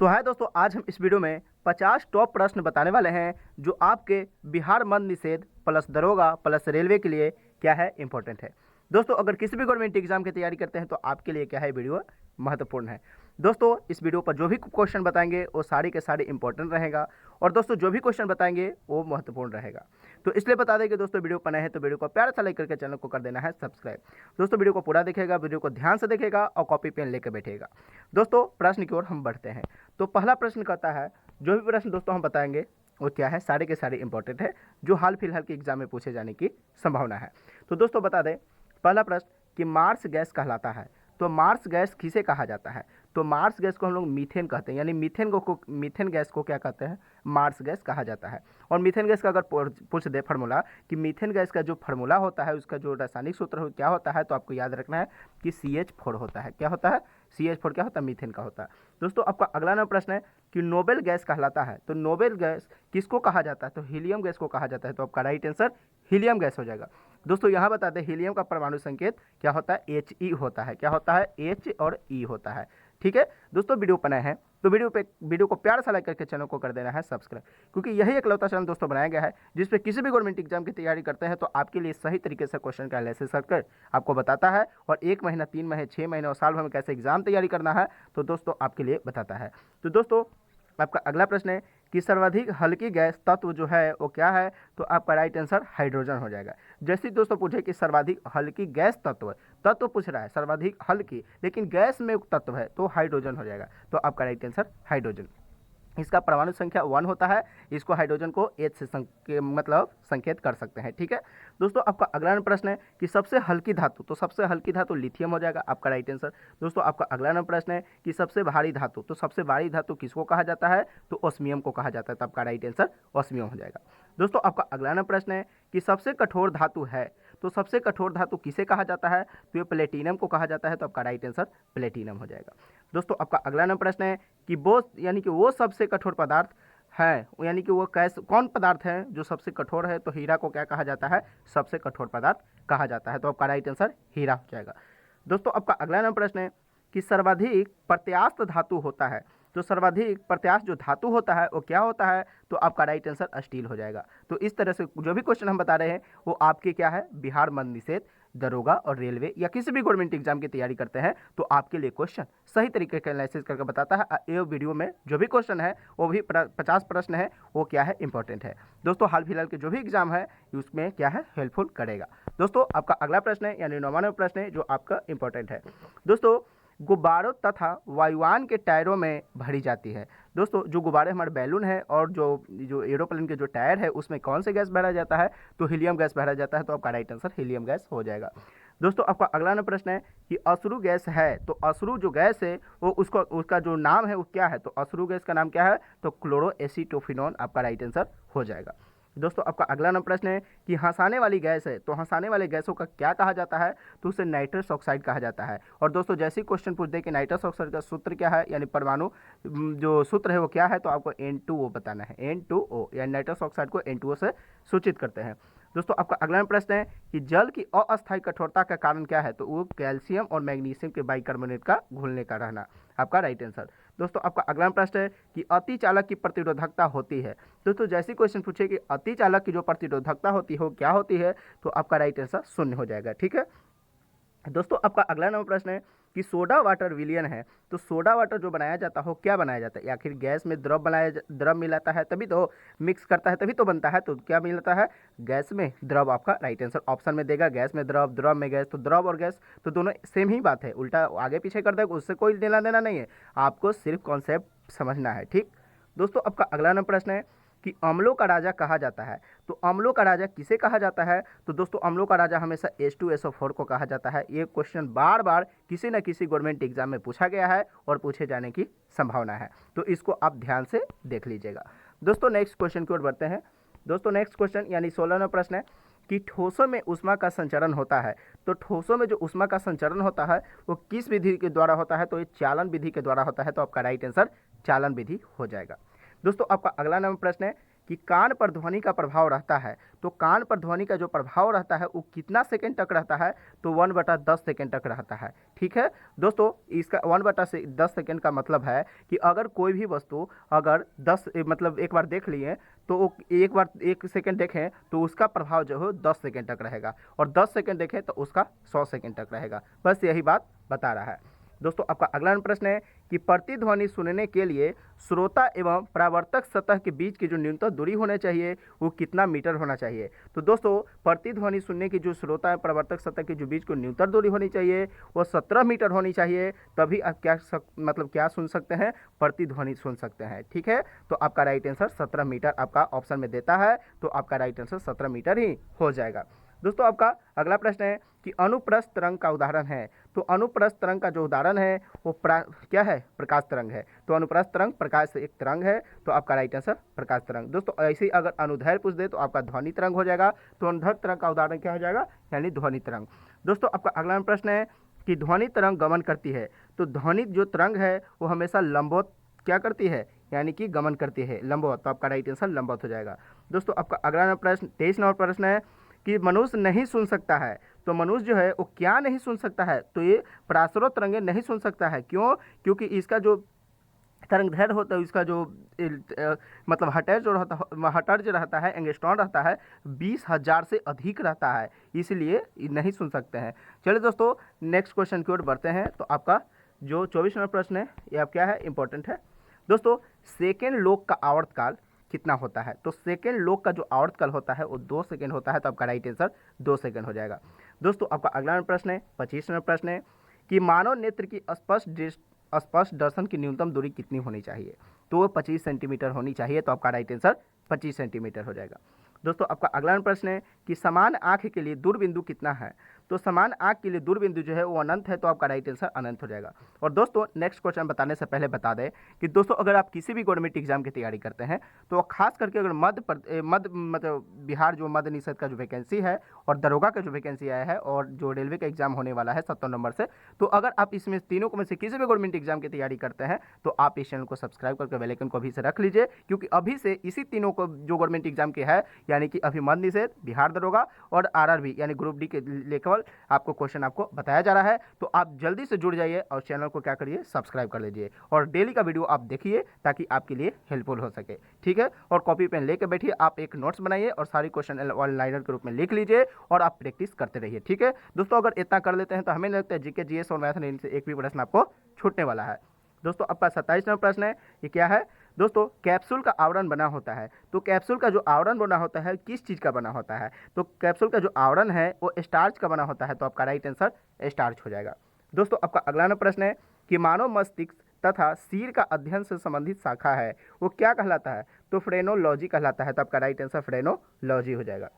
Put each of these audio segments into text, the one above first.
है दोस्तों, आज हम इस वीडियो में 50 टॉप प्रश्न बताने वाले हैं जो आपके बिहार मद्य निषेध प्लस दरोगा प्लस रेलवे के लिए क्या है इंपॉर्टेंट है। दोस्तों, अगर किसी भी गवर्नमेंट एग्जाम की तैयारी करते हैं तो आपके लिए क्या है वीडियो महत्वपूर्ण है। दोस्तों, इस वीडियो पर जो भी क्वेश्चन बताएंगे वो सारे के सारे इंपॉर्टेंट रहेगा और दोस्तों जो भी क्वेश्चन बताएंगे वो महत्वपूर्ण रहेगा। तो इसलिए बता दें कि दोस्तों वीडियो पर नए हैं तो वीडियो को प्यार सा लाइक करके चैनल को कर देना है सब्सक्राइब। दोस्तों वीडियो को पूरा देखेगा, वीडियो को ध्यान से देखेगा और कॉपी पेन लेकर बैठेगा। दोस्तों प्रश्न की ओर हम बढ़ते हैं। तो पहला प्रश्न कहता है, जो भी प्रश्न दोस्तों हम बताएंगे वो क्या है, सारे के सारे इंपॉर्टेंट है जो हाल फिलहाल के एग्जाम में पूछे जाने की संभावना है। तो दोस्तों बता दें पहला प्रश्न कि मार्स गैस कहलाता है। तो मार्स गैस किसे कहा जाता है? तो मार्स गैस को हम लोग मीथेन कहते हैं, यानी मीथेन गैस को क्या कहते हैं? मार्स गैस कहा जाता है। और मीथेन गैस का अगर पूछ दे फार्मूला कि मीथेन गैस का जो फार्मूला होता है उसका जो रासायनिक सूत्र क्या होता है, तो आपको याद रखना है कि CH4 होता है। क्या होता है? CH4 क्या होता है? मीथेन का होता है। दोस्तों आपका अगला नंबर प्रश्न है कि नोबेल गैस कहलाता है। तो नोबेल गैस किसको कहा जाता है? तो हीलियम गैस को कहा जाता है। तो आपका राइट आंसर हीलियम गैस हो जाएगा। दोस्तों यहाँ बता दें हीलियम का परमाणु संकेत क्या होता है? He होता है। क्या होता है? H और E होता है। ठीक है दोस्तों, वीडियो पर नए हैं तो वीडियो को प्यार सा लाइक करके चैनल को कर देना है सब्सक्राइब, क्योंकि यही एकलौता चैनल दोस्तों बनाया गया है जिस पे किसी भी गवर्नमेंट एग्जाम की तैयारी करते हैं तो आपके लिए सही तरीके से क्वेश्चन का एनालिसिस कर आपको बताता है और 1 महीना 3 महीने 6 महीने और साल भर में कैसे एग्जाम तैयारी करना है तो दोस्तों आपके लिए बताता है। तो दोस्तों आपका अगला प्रश्न है कि सर्वाधिक हल्की गैस तत्व जो है वो क्या है? तो आपका राइट आंसर हाइड्रोजन हो जाएगा। जैसे दोस्तों पूछे कि सर्वाधिक हल्की गैस तत्व पूछ रहा है सर्वाधिक हल्की, लेकिन गैस में तत्व है तो हाइड्रोजन हो जाएगा। तो आपका राइट आंसर हाइड्रोजन। इसका परमाणु संख्या 1 होता है। इसको हाइड्रोजन को H से संकेत कर सकते हैं। ठीक है दोस्तों, आपका अगला प्रश्न है कि सबसे हल्की धातु। तो सबसे हल्की धातु लिथियम हो जाएगा, आपका राइट आंसर। दोस्तों आपका अगला नंबर प्रश्न है कि सबसे भारी धातु। तो सबसे भारी धातु किसको कहा जाता है? तो ओस्मियम को कहा जाता है। तो आपका राइट आंसर ओस्मियम हो जाएगा। दोस्तों आपका अगला नंबर प्रश्न है कि सबसे कठोर धातु है। तो सबसे कठोर धातु किसे कहा जाता है? तो ये प्लेटिनम को कहा जाता है। तो आपका राइट आंसर प्लेटिनम हो जाएगा। दोस्तों आपका अगला नंबर प्रश्न है कि वो सबसे कठोर पदार्थ है, यानी कि वो कौन पदार्थ है जो सबसे कठोर है? तो हीरा को क्या कहा जाता है? सबसे कठोर पदार्थ कहा जाता है। तो आपका राइट आंसर हीरा हो जाएगा। दोस्तों आपका अगला नंबर प्रश्न है कि सर्वाधिक प्रत्यास्थ धातु होता है। तो सर्वाधिक प्रत्यास्थ जो धातु होता है वो क्या होता है? तो आपका राइट आंसर स्टील हो जाएगा। तो इस तरह से जो भी क्वेश्चन हम बता रहे हैं वो आपके क्या है, बिहार मद्य निषेध, दरोगा और रेलवे या किसी भी गवर्नमेंट एग्जाम की तैयारी करते हैं तो आपके लिए क्वेश्चन सही तरीके का एनालिसिस करके बताता है। ये वीडियो में जो भी क्वेश्चन है वो भी 50 प्रश्न है वो क्या है, इंपॉर्टेंट है। दोस्तों हाल फिलहाल के जो भी एग्जाम है उसमें क्या है, हेल्पफुल करेगा। दोस्तों आपका अगला प्रश्न है यानी 9वां प्रश्न है जो आपका इंपॉर्टेंट है। दोस्तों गुब्बारों तथा वायुयान के टायरों में भरी जाती है। दोस्तों जो गुब्बारे हमारे बैलून है और जो एरोप्लेन के जो टायर है उसमें कौन से गैस भरा जाता है? तो हीलियम गैस भरा जाता है। तो आपका राइट आंसर हीलियम गैस हो जाएगा। दोस्तों आपका अगला नंबर प्रश्न है कि अश्रु गैस है। तो अश्रु जो गैस है वो उसका जो नाम है वो क्या है? तो अश्रु गैस का नाम क्या है? तो क्लोरोएसीटोफिनॉन आपका राइट आंसर हो जाएगा। दोस्तों आपका अगला नंबर प्रश्न है कि हंसाने वाली गैस है। तो हंसाने वाले गैसों का क्या कहा जाता है? तो उसे नाइट्रस ऑक्साइड कहा जाता है। और दोस्तों जैसे ही क्वेश्चन पूछ दे कि नाइट्रस ऑक्साइड का सूत्र क्या है, यानी परमाणु जो सूत्र है वो क्या है, तो आपको N2O बताना है। N2O यानी नाइट्रस ऑक्साइड को N2O से सूचित करते हैं। दोस्तों आपका अगला प्रश्न है कि जल की अस्थायी कठोरता का कारण क्या है? तो वो कैल्शियम और मैग्नीशियम के बाइकार्बोनेट का घुलने का रहना, आपका राइट आंसर। दोस्तों आपका अगला प्रश्न है कि अति चालक की प्रतिरोधकता होती है। दोस्तों जैसे क्वेश्चन पूछे कि अति चालक की जो प्रतिरोधकता होती है वो क्या होती है, तो आपका राइट आंसर 0 हो जाएगा। ठीक है दोस्तों आपका अगला नंबर प्रश्न है कि सोडा वाटर विलयन है। तो सोडा वाटर जो बनाया जाता हो क्या बनाया जाता है? आखिर गैस में द्रव मिलाता है तभी तो, मिक्स करता है तभी तो बनता है। तो क्या मिलाता है? गैस में द्रव। आपका राइट आंसर ऑप्शन में देगा गैस में द्रव, द्रव में गैस। तो द्रव और गैस तो दोनों सेम ही बात है, उल्टा आगे पीछे कर देगा उससे कोई लेना देना नहीं है, आपको सिर्फ कॉन्सेप्ट समझना है। ठीक दोस्तों आपका अगला नंबर प्रश्न है कि अम्लों का राजा कहा जाता है। तो अम्लों का राजा किसे कहा जाता है? तो दोस्तों अम्लों का राजा हमेशा H2SO4 को कहा जाता है। ये क्वेश्चन बार बार किसी न किसी गवर्नमेंट एग्जाम में पूछा गया है और पूछे जाने की संभावना है, तो इसको आप ध्यान से देख लीजिएगा। दोस्तों नेक्स्ट क्वेश्चन की ओर बढ़ते हैं। दोस्तों नेक्स्ट क्वेश्चन यानी 16वां प्रश्न है कि ठोसों में ऊष्मा का संचरण होता है। तो ठोसों में जो ऊष्मा का संचरण होता है वो किस विधि के द्वारा होता है? तो ये चालन विधि के द्वारा होता है। तो आपका राइट आंसर चालन विधि हो जाएगा। दोस्तों आपका अगला नंबर प्रश्न है कि कान पर ध्वनि का प्रभाव रहता है, तो कान पर ध्वनि का जो प्रभाव रहता है वो कितना सेकंड तक रहता है, तो 1/10 सेकंड तक रहता है। ठीक है दोस्तों, इसका 1/10 सेकंड का मतलब है कि अगर कोई भी वस्तु अगर 10 मतलब एक बार देख लिए तो एक बार 1 सेकंड देखें तो उसका प्रभाव जो है 10 सेकंड तक रहेगा, और 10 सेकंड देखें तो उसका 100 सेकंड तक रहेगा। बस यही बात बता रहा है। दोस्तों आपका अगला प्रश्न है कि प्रतिध्वनि सुनने के लिए श्रोता एवं परावर्तक सतह के बीच की जो न्यूनतम दूरी होनी चाहिए वो कितना मीटर होना चाहिए। तो दोस्तों प्रतिध्वनि सुनने की जो श्रोता एवं परावर्तक सतह के जो बीच को न्यूनतम दूरी होनी चाहिए वो 17 मीटर होनी चाहिए, तभी आप क्या सुन सकते हैं, प्रतिध्वनि सुन सकते हैं। ठीक है, तो आपका राइट आंसर 17 मीटर आपका ऑप्शन में देता है, तो आपका राइट आंसर 17 मीटर ही हो जाएगा। दोस्तों आपका अगला प्रश्न है कि अनुप्रस्थ तरंग का उदाहरण है। तो अनुप्रस्थ तरंग का जो उदाहरण है वो क्या है, प्रकाश तरंग है। तो अनुप्रस्थ तरंग प्रकाश से एक तरंग है, तो आपका राइट आंसर प्रकाश तरंग। दोस्तों ऐसे ही अगर अनुदैर्घ्य पूछ दे तो आपका ध्वनि तरंग हो जाएगा, तो अनुदैर्घ्य तरंग का उदाहरण क्या हो जाएगा, यानी ध्वनि तरंग। दोस्तों आपका अगला प्रश्न है कि ध्वनि तरंग गमन करती है। तो ध्वनि जो तरंग है वो हमेशा लंबवत क्या करती है, यानी कि गमन करती है, लंबवत। तो आपका राइट आंसर लंबवत हो जाएगा। दोस्तों आपका अगला प्रश्न 23 नंबर प्रश्न है कि मनुष्य नहीं सुन सकता है। तो मनुष्य जो है वो क्या नहीं सुन सकता है, तो ये पराश्रय तरंगें नहीं सुन सकता है। क्यों, क्योंकि इसका जो तरंगदैर्घ्य होता है, इसका जो मतलब हटर जो रहता है, एंगस्ट्रॉन रहता है 20,000 से अधिक रहता है, इसलिए नहीं सुन सकते हैं। चलिए दोस्तों नेक्स्ट क्वेश्चन की ओर बढ़ते हैं। तो आपका जो 24 नंबर प्रश्न है ये आप क्या है, इंपॉर्टेंट है। दोस्तों सेकेंड लोक का आवर्तकाल कितना होता है। तो सेकेंड लोक का जो आवर्तकाल होता है वो 2 सेकेंड होता है, तो आपका राइट आंसर 2 सेकेंड हो जाएगा। दोस्तों आपका अगला प्रश्न है 25 नंबर प्रश्न है कि मानव नेत्र की स्पष्ट दर्शन की न्यूनतम दूरी कितनी होनी चाहिए। तो वो 25 सेंटीमीटर होनी चाहिए, तो आपका राइट आंसर 25 सेंटीमीटर हो जाएगा। दोस्तों आपका अगला प्रश्न है कि समान आँख के लिए दूरबिंदु कितना है। तो समान आँख के लिए दूरबिंदु जो है वो अनंत है, तो आपका राइट आंसर अनंत हो जाएगा। और दोस्तों नेक्स्ट क्वेश्चन बताने से पहले बता दें कि दोस्तों अगर आप किसी भी गवर्नमेंट एग्जाम की तैयारी करते हैं तो खास करके अगर मतलब बिहार जो मध्य निषेध का जो वैकेंसी है और दरोगा का जो वैकेंसी आया है और जो रेलवे का एग्जाम होने वाला है 70 नंबर से, तो अगर आप इसमें तीनों में से किसी भी गवर्नमेंट एग्जाम की तैयारी करते हैं तो आप इस चैनल को सब्सक्राइब करके बेल आइकन को अभी से रख लीजिए, क्योंकि अभी से इसी तीनों को जो गवर्नमेंट एग्जाम के है, यानी कि अभी मध्य निषेध, बिहार दरोगा और आरआरबी यानी ग्रुप डी के लेवल आपको क्वेश्चन आपको बताया जा रहा है। तो आप जल्दी से जुड़ जाइए और चैनल को क्या करिए, सब्सक्राइब कर लीजिए और डेली का वीडियो आप देखिए ताकि आपके लिए हेल्पफुल हो सके। ठीक है, और कॉपी पेन लेके बैठिए, आप एक नोट्स बनाइए और सारी क्वेश्चन ऑनलाइनर के रूप में लिख लीजिए और आप प्रैक्टिस करते रहिए। ठीक है दोस्तों, अगर इतना कर लेते हैं तो हमें लगता है जीके जीएस और मैथ से एक भी प्रश्न आपको छूटने वाला है। दोस्तों आपका 27 नंबर प्रश्न है, ये क्या है। दोस्तों कैप्सूल का आवरण बना होता है। तो कैप्सूल का जो आवरण बना होता है किस चीज़ का बना होता है। तो कैप्सूल का जो आवरण है वो स्टार्च का बना होता है, तो आपका राइट आंसर स्टार्च हो जाएगा। दोस्तों आपका अगला प्रश्न है कि मानव मस्तिष्क तथा सिर का अध्ययन से संबंधित शाखा है वो क्या कहलाता है। तो फ्रेनोलॉजी कहलाता है, तो आपका राइट आंसर फ्रेनोलॉजी हो जाएगा।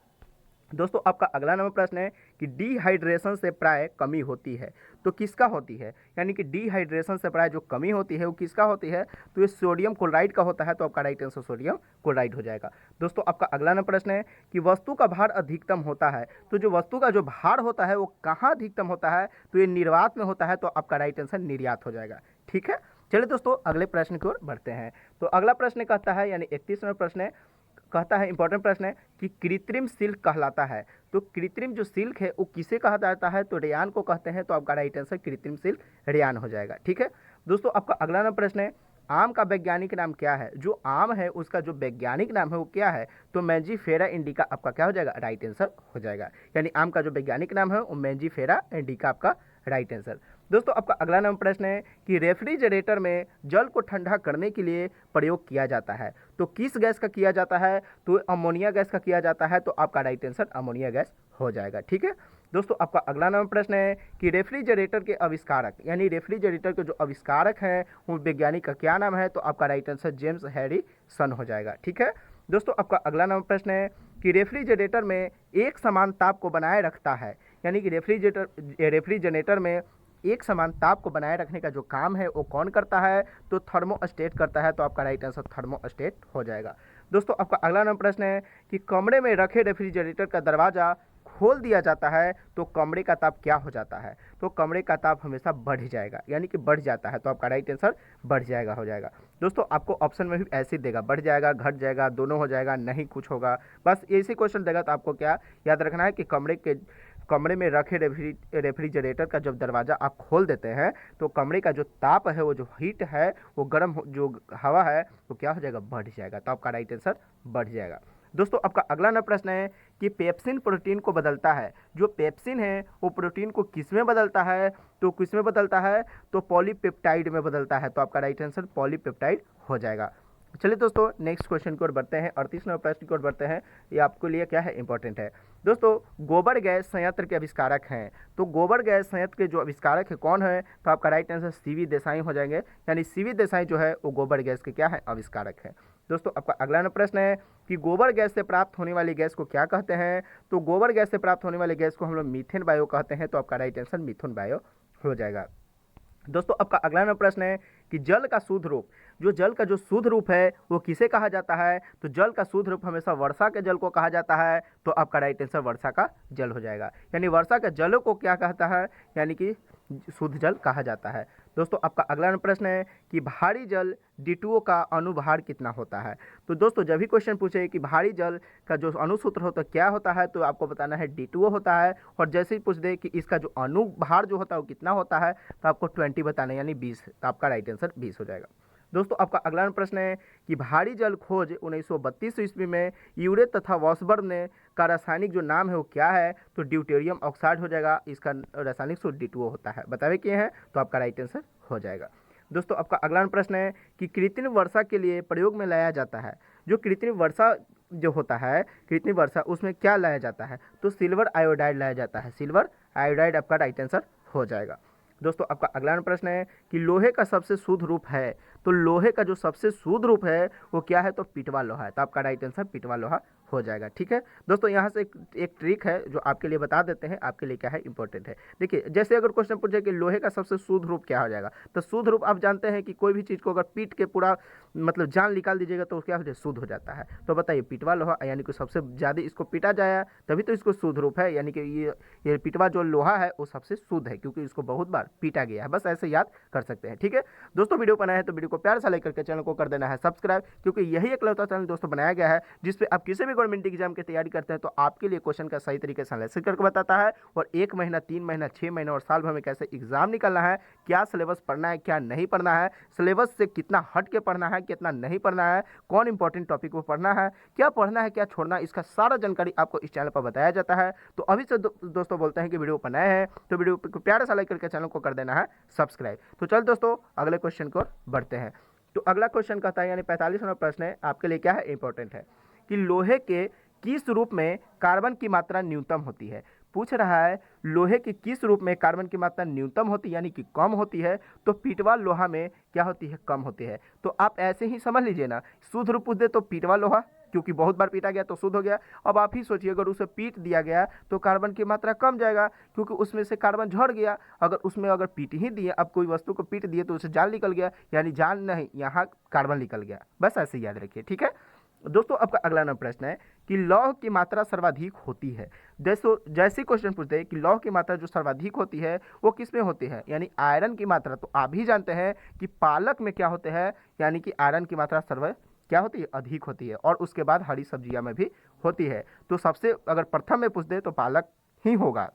दोस्तों आपका अगला नंबर प्रश्न है कि डिहाइड्रेशन से प्राय कमी होती है। तो किसका होती है, यानी कि डिहाइड्रेशन से प्राय जो कमी होती है वो किसका होती है। तो ये सोडियम क्लोराइड का होता है, तो आपका राइट आंसर सोडियम क्लोराइड हो जाएगा। दोस्तों आपका अगला नंबर प्रश्न है कि वस्तु का भार अधिकतम होता है। तो जो वस्तु का जो भार होता है वो कहाँ अधिकतम होता है, तो ये निर्वात में होता है, तो आपका राइट आंसर निर्यात हो जाएगा। ठीक है, चलिए दोस्तों अगले प्रश्न की ओर बढ़ते हैं। तो अगला प्रश्न कहता है, यानी 31 नंबर प्रश्न है, कहता है इंपॉर्टेंट प्रश्न है कि कृत्रिम सिल्क कहलाता है। तो कृत्रिम जो सिल्क है वो किसे कहा जाता है, तो रेयान को कहते हैं, तो आपका राइट आंसर कृत्रिम सिल्क रेयान हो जाएगा। ठीक है दोस्तों आपका अगला नंबर प्रश्न है आम का वैज्ञानिक नाम क्या है। जो आम है उसका जो वैज्ञानिक नाम है वो क्या है, तो मैंजीफेरा इंडिका आपका क्या हो जाएगा, राइट आंसर हो जाएगा। यानी आम का जो वैज्ञानिक नाम है वो मैंजीफेरा इंडिका आपका राइट आंसर। दोस्तों आपका अगला नंबर प्रश्न है कि रेफ्रिजरेटर में जल को ठंडा करने के लिए प्रयोग किया जाता है। तो किस गैस का किया जाता है, तो अमोनिया गैस का किया जाता है, तो आपका राइट आंसर अमोनिया गैस हो जाएगा। ठीक है दोस्तों आपका अगला नंबर प्रश्न है कि रेफ्रिजरेटर के आविष्कारक, यानी रेफ्रिजरेटर के जो आविष्कारक हैं वो वैज्ञानिक का क्या नाम है, तो आपका राइट आंसर जेम्स हैरिसन हो जाएगा। ठीक है दोस्तों आपका अगला नंबर प्रश्न है कि रेफ्रिजरेटर में एक समान ताप को बनाए रखता है, यानी कि रेफ्रिजरेटर में एक समान ताप को बनाए रखने का जो काम है वो कौन करता है, तो थर्मोस्टेट करता है, तो आपका राइट आंसर थर्मोस्टेट हो जाएगा। दोस्तों आपका अगला नंबर प्रश्न है कि कमरे में रखे रेफ्रिजरेटर का दरवाज़ा खोल दिया जाता है तो कमरे का ताप क्या हो जाता है? तो कमरे का ताप हमेशा बढ़ जाएगा, यानी कि बढ़ जाता है, तो आपका राइट आंसर बढ़ जाएगा हो जाएगा। दोस्तों आपको ऑप्शन में भी ऐसे ही देगा, बढ़ जाएगा, घट जाएगा, दोनों हो जाएगा, नहीं कुछ होगा, बस ऐसे क्वेश्चन देगा। तो आपको क्या याद रखना है कि कमरे में रखे रेफ्रिजरेटर का जब दरवाज़ा आप खोल देते हैं तो कमरे का जो ताप है, वो जो हीट है, वो जो हवा है, वो क्या हो जाएगा? बढ़ जाएगा। तो आपका राइट आंसर बढ़ जाएगा। दोस्तों आपका अगला नया प्रश्न है कि पेप्सिन प्रोटीन को बदलता है। जो पेप्सिन है वो प्रोटीन को किस में बदलता है? तो किस में बदलता है? तो पॉलीपेप्टाइड में बदलता है। तो आपका राइट आंसर पॉलीपेप्टाइड हो जाएगा। चलिए दोस्तों नेक्स्ट क्वेश्चन की ओर बढ़ते हैं, 38 नंबर प्रश्न की ओर बढ़ते हैं। ये आपके लिए क्या है? इंपॉर्टेंट है। दोस्तों गोबर गैस संयंत्र के आविष्कारक हैं। तो गोबर गैस संयंत्र के जो आविष्कारक है कौन है? तो आपका राइट आंसर सीवी देसाई हो जाएंगे, यानी सीवी देसाई जो है वो गोबर गैस के क्या है? आविष्कारक है। दोस्तों आपका अगला प्रश्न है कि गोबर गैस से प्राप्त होने वाली गैस को क्या कहते हैं? तो गोबर गैस से प्राप्त होने वाली गैस को हम लोग मीथेन बायो कहते हैं। तो आपका राइट आंसर मीथेन बायो हो जाएगा। दोस्तों आपका अगला प्रश्न है कि जल का शुद्ध रूप, जल का जो शुद्ध रूप है वो किसे कहा जाता है? तो जल का शुद्ध रूप हमेशा वर्षा के जल को कहा जाता है। तो आपका राइट आंसर वर्षा का जल हो जाएगा, यानी वर्षा के जल को क्या कहता है? यानी कि शुद्ध जल कहा जाता है। दोस्तों आपका अगला प्रश्न है कि भारी जल D2O का अनुभार कितना होता है? तो दोस्तों जब भी क्वेश्चन पूछे कि भारी जल का जो अणुसूत्र होता है क्या होता है, तो आपको बताना है D2O होता है। और जैसे ही पूछ दे कि इसका जो अनुभार जो होता है वो कितना होता है, तो आपको 20 बताना है, यानी 20। तो आपका राइट आंसर 20 हो जाएगा। दोस्तों आपका अगला प्रश्न है कि भारी जल खोज 1932 ईस्वी में यूरे तथा वॉसबर्न ने का रासायनिक जो नाम है वो क्या है? तो ड्यूटेरियम ऑक्साइड हो जाएगा। इसका रासायनिक सूत्र D2O होता है, बतावे किए हैं। तो आपका राइट आंसर हो जाएगा। दोस्तों आपका अगला प्रश्न है कि कृत्रिम वर्षा के लिए प्रयोग में लाया जाता है। जो कृत्रिम वर्षा जो होता है, कृत्रिम वर्षा, उसमें क्या लाया जाता है? तो सिल्वर आयोडाइड लाया जाता है। सिल्वर आयोडाइड आपका राइट आंसर हो जाएगा। दोस्तों आपका अगला प्रश्न है कि लोहे का सबसे शुद्ध रूप है। तो लोहे का जो सबसे शुद्ध रूप है वो क्या है? तो पिटवा लोहा है। तो आपका राइट आंसर पिटवा लोहा हो जाएगा। ठीक है दोस्तों, यहाँ से एक ट्रिक है जो आपके लिए बता देते हैं, आपके लिए क्या है? इंपॉर्टेंट है। देखिए जैसे अगर क्वेश्चन पूछे कि लोहे का सबसे शुद्ध रूप क्या हो जाएगा, तो शुद्ध रूप आप जानते हैं कि कोई भी चीज़ को अगर पीट के पूरा मतलब जान निकाल दीजिएगा तो क्या हो जाए? शुद्ध हो जाता है। तो बताइए पिटवा लोहा, यानी कि सबसे ज़्यादा इसको पीटा जाए तभी तो इसको शुद्ध रूप है, यानी कि ये पिटवा जो लोहा है वो सबसे शुद्ध है क्योंकि इसको बहुत बार पीटा गया है। बस ऐसे याद कर सकते हैं। ठीक है दोस्तों, वीडियो बनाया है तो वीडियो को प्यार से लाइक करके चैनल को कर देना है सब्सक्राइब, क्योंकि यही एक लौता चैनल दोस्तों बनाया गया है जिसपे आप किसी भी गवर्नमेंट एग्जाम की तैयारी करते हैं तो आपके लिए क्वेश्चन का सही तरीके से एनालिसिस करके बताता है, और 1 महीना, 3 महीना, 6 महीना और साल भर में कैसे एग्जाम निकलना है, क्या सिलेबस पढ़ना है, क्या नहीं पढ़ना है, सिलेबस से कितना हट के पढ़ना है, कितना नहीं पढ़ना है, कौन इंपॉर्टेंट टॉपिक को पढ़ना है, क्या पढ़ना है, क्या छोड़ना है, इसका सारा जानकारी आपको इस चैनल पर बताया जाता है। तो अभी से दोस्तों बोलते हैं कि वीडियो बनाए हैं तो वीडियो को प्यारा सा लाइक करके चैनल को कर देना है सब्सक्राइब। तो चल दोस्तों अगले क्वेश्चन को बढ़ते हैं। तो अगला क्वेश्चन कहता है, यानी 45 नंबर प्रश्न है, आपके लिए क्या है? इंपॉर्टेंट है कि लोहे के किस रूप में कार्बन की मात्रा न्यूनतम होती है? पूछ रहा है लोहे के किस रूप में कार्बन की मात्रा न्यूनतम होती है, यानी कि कम होती है? तो पीटवा लोहा में क्या होती है? कम होती है। तो आप ऐसे ही समझ लीजिए ना, शुद्ध रूप पूछ दे तो पीटवा लोहा, क्योंकि बहुत बार पीटा गया तो शुद्ध हो गया। अब आप ही सोचिए अगर उसे पीट दिया गया तो कार्बन की मात्रा कम जाएगा क्योंकि उसमें से कार्बन झड़ गया। अगर पीट ही दिए, अब कोई वस्तु को पीट दिए तो उसे जान निकल गया, यानी जान नहीं, यहाँ कार्बन निकल गया। बस ऐसे याद रखिए। ठीक है दोस्तों, आपका अगला नंबर प्रश्न है कि लौह की मात्रा सर्वाधिक होती है। जैसे क्वेश्चन पूछते हैं कि लौह की मात्रा जो सर्वाधिक होती है वो किस में होती है, यानी आयरन की मात्रा। तो आप भी जानते हैं कि पालक में क्या होते हैं, यानी कि आयरन की मात्रा क्या होती है? अधिक होती है, और उसके बाद हरी सब्जियां में भी होती है। तो सबसे अगर प्रथम में पूछ दे तो पालक ही होगा।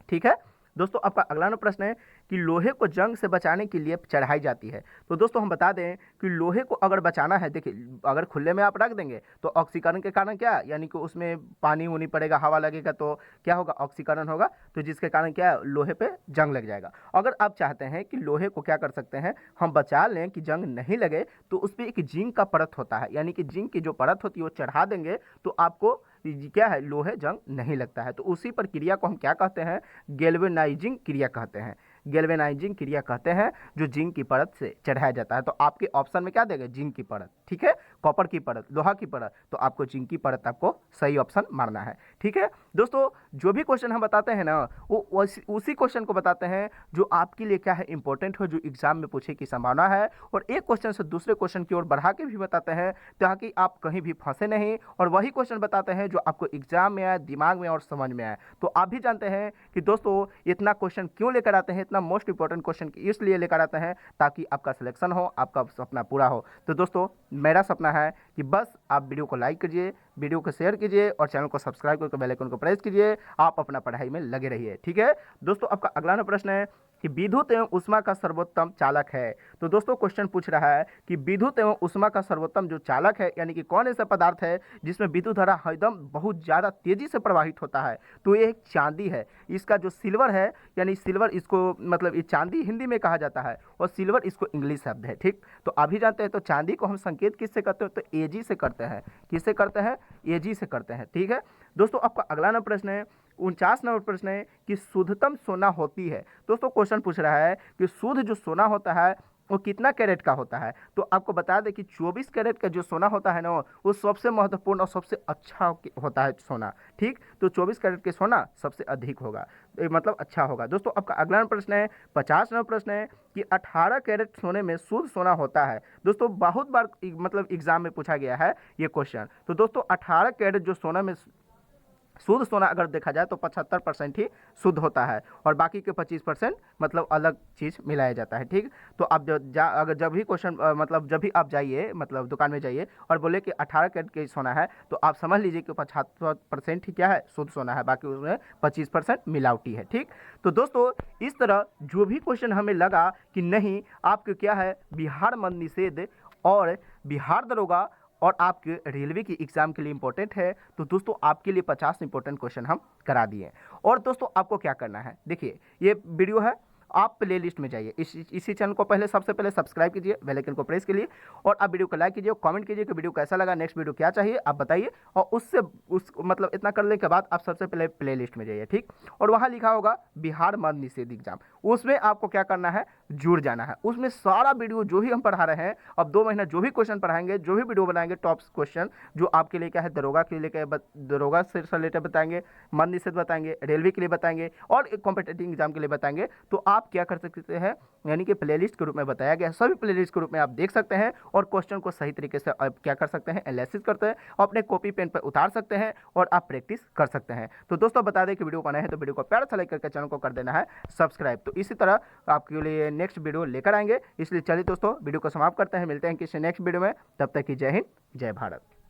ठीक है दोस्तों, आपका अगला प्रश्न है कि लोहे को जंग से बचाने के लिए चढ़ाई जाती है। तो दोस्तों हम बता दें कि लोहे को अगर बचाना है, देखिए अगर खुले में आप रख देंगे तो ऑक्सीकरण के कारण क्या, यानी कि उसमें पानी उनी पड़ेगा, हवा लगेगा तो क्या होगा? ऑक्सीकरण होगा, तो जिसके कारण क्या है? लोहे पे जंग लग जाएगा। अगर आप चाहते हैं कि लोहे को क्या कर सकते हैं हम बचा लें कि जंग नहीं लगे, तो उस पर एक जिंक का परत होता है, यानी कि जिंक की जो परत होती है वो चढ़ा देंगे तो आपको क्या है? लोहे जंग नहीं लगता है। तो उसी प्रक्रिया को हम क्या कहते हैं? गैल्वेनाइजिंग क्रिया कहते हैं। गैल्वेनाइजिंग क्रिया कहते हैं जो जिंक की परत से चढ़ाया जाता है। तो आपके ऑप्शन में क्या देगा? जिंक की परत। ठीक है, कॉपर की परत, लोहा की परत, तो आपको जिंक की परत आपको सही ऑप्शन मारना है। ठीक है दोस्तों जो भी क्वेश्चन हम बताते हैं ना, वो उसी क्वेश्चन को बताते हैं जो आपके लिए क्या है इंपॉर्टेंट हो, जो एग्जाम में पूछे की संभावना है, और एक क्वेश्चन से दूसरे क्वेश्चन की ओर बढ़ा के भी बताते हैं ताकि आप कहीं भी फंसे नहीं, और वही क्वेश्चन बताते हैं जो आपको एग्जाम में आए, दिमाग में और समझ में आए। तो आप भी जानते हैं कि दोस्तों इतना क्वेश्चन क्यों लेकर आते हैं, इतना मोस्ट इंपॉर्टेंट क्वेश्चन इसलिए लेकर आते हैं ताकि आपका सिलेक्शन हो, आपका सपना पूरा हो। तो दोस्तों मेरा सपना है कि बस आप वीडियो को लाइक कीजिए, वीडियो को शेयर कीजिए और चैनल को सब्सक्राइब करके बेल आइकन को प्रेस कीजिए। आप अपना पढ़ाई में लगे रहिए, ठीक है। दोस्तों आपका अगला प्रश्न है कि विद्युत एवं ऊष्मा का सर्वोत्तम चालक है। तो दोस्तों क्वेश्चन पूछ रहा है कि विद्युत एवं ऊष्मा का सर्वोत्तम जो चालक है, यानी कि कौन ऐसा पदार्थ है जिसमें विद्युत धारा एकदम बहुत ज़्यादा तेजी से प्रवाहित होता है। तो ये एक चांदी है। इसका जो सिल्वर है, यानी सिल्वर इसको मतलब ये चांदी हिंदी में कहा जाता है और सिल्वर इसको इंग्लिश शब्द है, ठीक। तो अभी जानते हैं तो चांदी को हम संकेत किससे करते हैं, तो एजी से करते हैं। किससे करते हैं, एजी से करते हैं, ठीक है। दोस्तों आपका अगला प्रश्न है 49 नंबर प्रश्न है कि शुद्धतम सोना होती है। दोस्तों क्वेश्चन पूछ रहा है कि शुद्ध जो सोना होता है वो कितना कैरेट का होता है। तो आपको बता दें कि 24 कैरेट का जो सोना होता है ना, वो सबसे महत्वपूर्ण और सबसे अच्छा होता है सोना, ठीक। तो 24 कैरेट के सोना सबसे अधिक होगा, मतलब अच्छा होगा। दोस्तों आपका अगला प्रश्न है 50 नंबर प्रश्न है कि 18 कैरेट सोने में शुद्ध सोना होता है। दोस्तों बहुत बार मतलब एग्जाम में पूछा गया है ये क्वेश्चन। तो दोस्तों 18 कैरेट जो सोना में शुद्ध सोना अगर देखा जाए तो 75% ही शुद्ध होता है और बाकी के 25% मतलब अलग चीज़ मिलाया जाता है, ठीक। तो आप अगर जब भी क्वेश्चन मतलब जब भी आप जाइए मतलब दुकान में जाइए और बोले कि 18 कैरेट के सोना है, तो आप समझ लीजिए कि 75% ही क्या है, शुद्ध सोना है, बाकी उसमें 25% मिलावटी है, ठीक। तो दोस्तों इस तरह जो भी क्वेश्चन हमें लगा कि नहीं आपके क्या है बिहार मद्य निषेध और बिहार दरोगा और आपके रेलवे की एग्जाम के लिए इंपॉर्टेंट है, तो दोस्तों आपके लिए 50 इंपॉर्टेंट क्वेश्चन हम करा दिए। और दोस्तों आपको क्या करना है, देखिए ये वीडियो है, आप प्ले लिस्ट में जाइए, इसी चैनल को पहले सबसे पहले सब्सक्राइब कीजिए, बेल आइकन को प्रेस कीजिए और आप वीडियो को लाइक कीजिए, कमेंट कीजिए कि वीडियो कैसा लगा, नेक्स्ट वीडियो क्या चाहिए आप बताइए। और उस मतलब इतना करने के बाद आप सबसे पहले प्ले लिस्ट में जाइए, ठीक। और वहाँ लिखा होगा बिहार मद्य निषेध एग्जाम, उसमें आपको क्या करना है, जुड़ जाना है। उसमें सारा वीडियो जो भी हम पढ़ा रहे हैं, अब 2 महीना जो भी क्वेश्चन पढ़ाएंगे, जो भी वीडियो बनाएंगे टॉप क्वेश्चन जो आपके लिए क्या है दरोगा के लिए दरोगा से रिलेटेड बताएंगे, मद्य निषेध बताएंगे, रेलवे के लिए बताएंगे और कॉम्पिटिटिव एग्जाम के लिए बताएंगे। तो आप क्या कर सकते हैं, यानी कि प्लेलिस्ट के रूप में बताया गया है, सभी प्लेलिस्ट के रूप में आप देख सकते हैं और क्वेश्चन को सही तरीके से आप क्या कर सकते हैं, एनालिसिस करते हैं, अपने कॉपी पेन पर उतार सकते हैं और आप प्रैक्टिस कर सकते हैं। तो दोस्तों बता दें कि वीडियो बनाए हैं तो वीडियो को प्यार से लाइक करके चैनल को कर देना है सब्सक्राइब। तो इसी तरह आपके लिए नेक्स्ट वीडियो लेकर आएंगे, इसलिए चलिए दोस्तों वीडियो को समाप्त करते हैं, मिलते हैं किसी नेक्स्ट वीडियो में, तब तक की जय हिंद जय भारत।